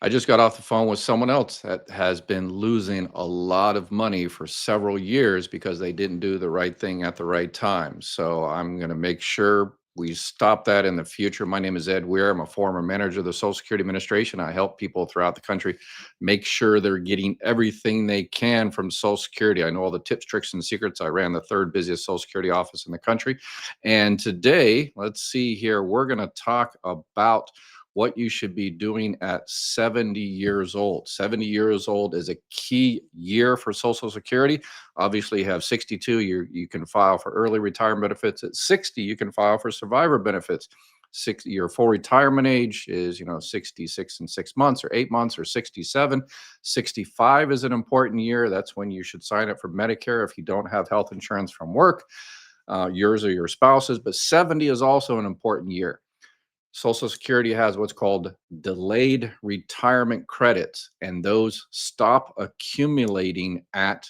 I just got off the phone with someone else that has been losing a lot of money for several years because they didn't do the right thing at the right time. So I'm going to make sure we stop that in the future. My name is Ed Weir. I'm a former manager of the Social Security Administration. I help people throughout the country make sure they're getting everything they can from Social Security. I know all the tips, tricks, and secrets. I ran the third busiest Social Security office in the country. And today, let's see here, we're going to talk about what you should be doing at 70 years old. 70 years old is a key year for Social Security. Obviously, you have 62, you can file for early retirement benefits. At 60, you can file for survivor benefits. Your full retirement age is 66 and 6 months or 8 months or 67. 65 is an important year. That's when you should sign up for Medicare if you don't have health insurance from work, yours or your spouse's. But 70 is also an important year. Social Security has what's called delayed retirement credits, and those stop accumulating at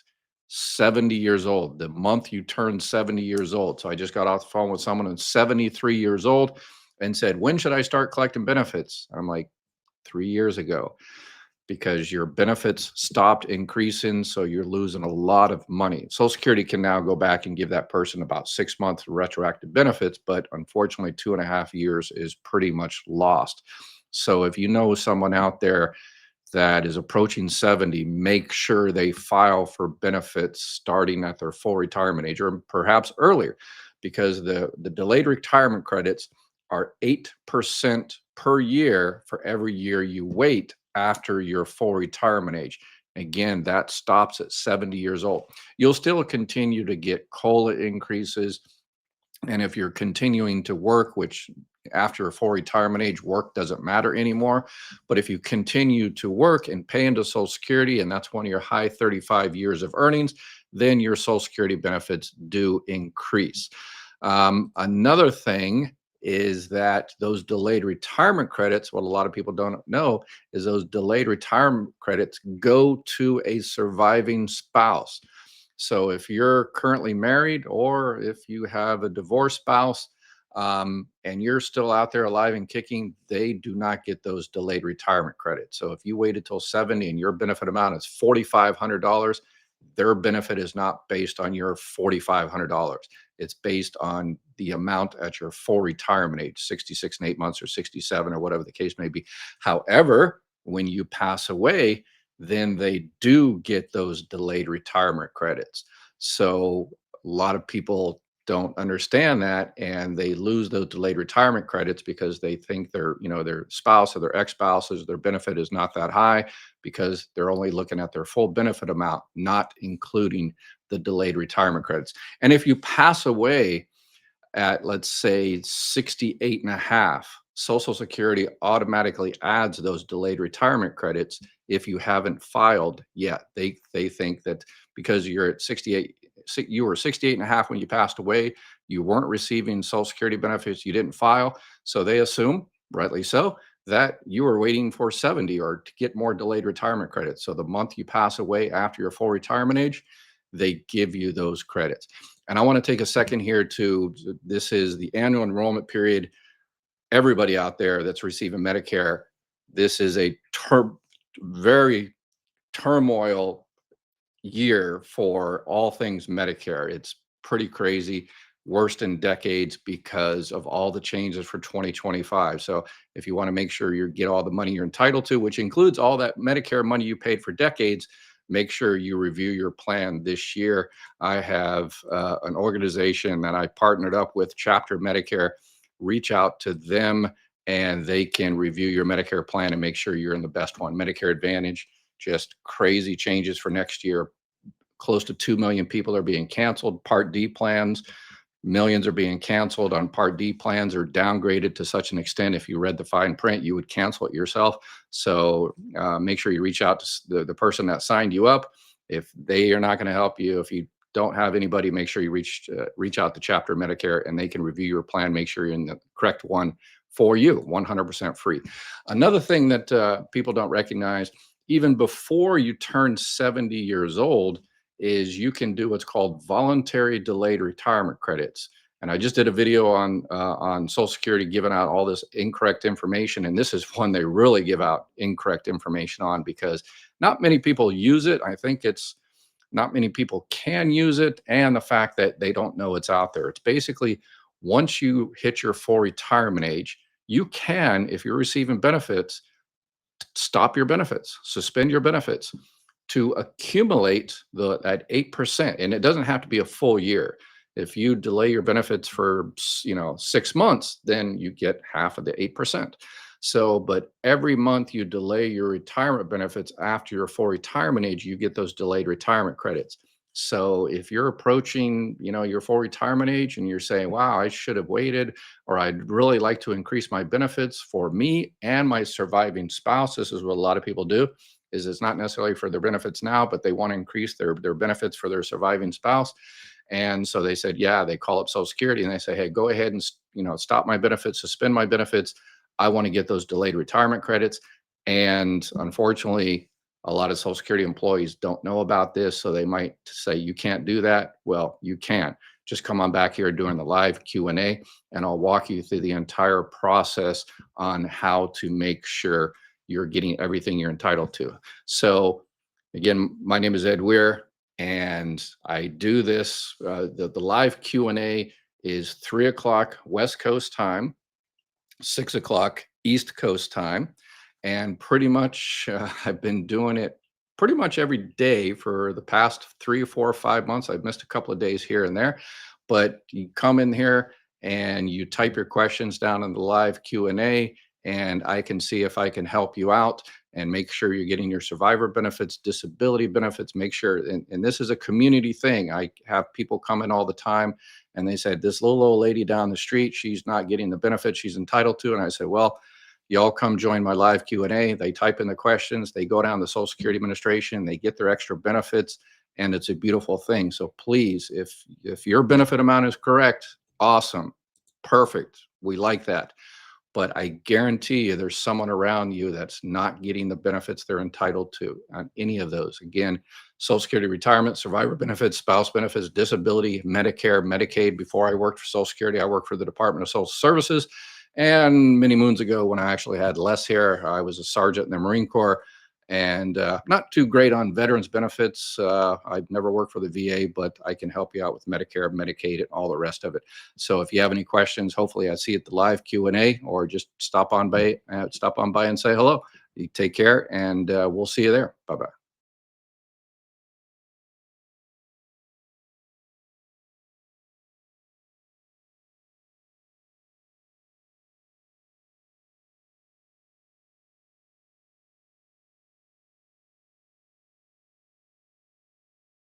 70 years old, the month you turn 70 years old. So I just got off the phone with someone who's 73 years old and said, "When should I start collecting benefits?" I'm like, 3 years ago, because your benefits stopped increasing. So you're losing a lot of money. Social Security can now go back and give that person about 6 months retroactive benefits, but unfortunately, 2.5 years is pretty much lost. So if you know someone out there that is approaching 70, make sure they file for benefits starting at their full retirement age or perhaps earlier, because the delayed retirement credits are 8% per year for every year you wait after your full retirement age. Again, that stops at 70 years old. You'll still continue to get COLA increases. And if you're continuing to work, which after a full retirement age, work doesn't matter anymore. But if you continue to work and pay into Social Security, and that's one of your high 35 years of earnings, then your Social Security benefits do increase. Another thing is that those delayed retirement credits, what a lot of people don't know is those delayed retirement credits go to a surviving spouse. So if you're currently married or if you have a divorced spouse, and you're still out there alive and kicking, they do not get those delayed retirement credits. So if you waited till 70 and your benefit amount is $4,500, their benefit is not based on your $4,500. It's based on the amount at your full retirement age, 66 and 8 months or 67 or whatever the case may be. However, when you pass away, then they do get those delayed retirement credits. So a lot of people don't understand that, and they lose those delayed retirement credits because they think their spouse or their ex-spouses, their benefit is not that high because they're only looking at their full benefit amount, not including the delayed retirement credits. And if you pass away at, let's say, 68 and a half, Social Security automatically adds those delayed retirement credits if you haven't filed yet. They think that because you're at 68, you were 68 and a half when you passed away, you weren't receiving Social Security benefits, you didn't file. So they assume, rightly so, that you were waiting for 70 or to get more delayed retirement credits. So the month you pass away after your full retirement age, they give you those credits. And I want to take a second here to, this is the annual enrollment period. Everybody out there that's receiving Medicare, this is a very turmoil year for all things Medicare. It's pretty crazy, worst in decades because of all the changes for 2025. So if you want to make sure you get all the money you're entitled to, which includes all that Medicare money you paid for decades, make sure you review your plan this year. I have an organization that I partnered up with, Chapter Medicare. Reach out to them and they can review your Medicare plan and make sure you're in the best one. Medicare Advantage, just crazy changes for next year. Close to 2 million people are being canceled. Part D plans, millions are being canceled on Part D plans or downgraded to such an extent. If you read the fine print, you would cancel it yourself. So make sure you reach out to the person that signed you up. If they are not going to help you, if you don't have anybody, make sure you reach out to Chapter Medicare and they can review your plan, make sure you're in the correct one for you, 100% free. Another thing that people don't recognize, even before you turn 70 years old, is you can do what's called voluntary delayed retirement credits. And I just did a video on Social Security giving out all this incorrect information, and this is one they really give out incorrect information on because not many people use it. I think it's not many people can use it, and the fact that they don't know it's out there. It's basically once you hit your full retirement age, you can, if you're receiving benefits, stop your benefits, suspend your benefits to accumulate that 8%. And it doesn't have to be a full year. If you delay your benefits for 6 months, then you get half of the 8%. So, but every month you delay your retirement benefits after your full retirement age, you get those delayed retirement credits. So if you're approaching, your full retirement age and you're saying, wow, I should have waited, or I'd really like to increase my benefits for me and my surviving spouse. This is what a lot of people do, is it's not necessarily for their benefits now, but they want to increase their benefits for their surviving spouse. And so they said, yeah, they call up Social Security and they say, hey, go ahead and stop my benefits, suspend my benefits. I want to get those delayed retirement credits. And unfortunately, a lot of Social Security employees don't know about this, so they might say you can't do that. Well, you can. Just come on back here during the live Q&A, and I'll walk you through the entire process on how to make sure you're getting everything you're entitled to. So, again, my name is Ed Weir, and I do this. The live Q&A is 3 o'clock West Coast time, 6 o'clock East Coast time. And pretty much I've been doing it pretty much every day for the past 3 or 4 or 5 months. I've missed a couple of days here and there, but you come in here and you type your questions down in the live Q&A, and I can see if I can help you out and make sure you're getting your survivor benefits, disability benefits, make sure, and this is a community thing. I have people come in all the time and they said, this little old lady down the street, she's not getting the benefits she's entitled to. And I said, well, y'all come join my live Q&A. They type in the questions, they go down to Social Security Administration, they get their extra benefits, and it's a beautiful thing. So please, if your benefit amount is correct, awesome, perfect. We like that. But I guarantee you there's someone around you that's not getting the benefits they're entitled to on any of those. Again, Social Security retirement, survivor benefits, spouse benefits, disability, Medicare, Medicaid. Before I worked for Social Security, I worked for the Department of Social Services. And many moons ago, when I actually had less hair, I was a sergeant in the Marine Corps, and not too great on veterans benefits. I've never worked for the VA, but I can help you out with Medicare, Medicaid, and all the rest of it. So if you have any questions, hopefully I see you at the live Q&A, or just stop on by and say hello. You take care, and we'll see you there. Bye-bye.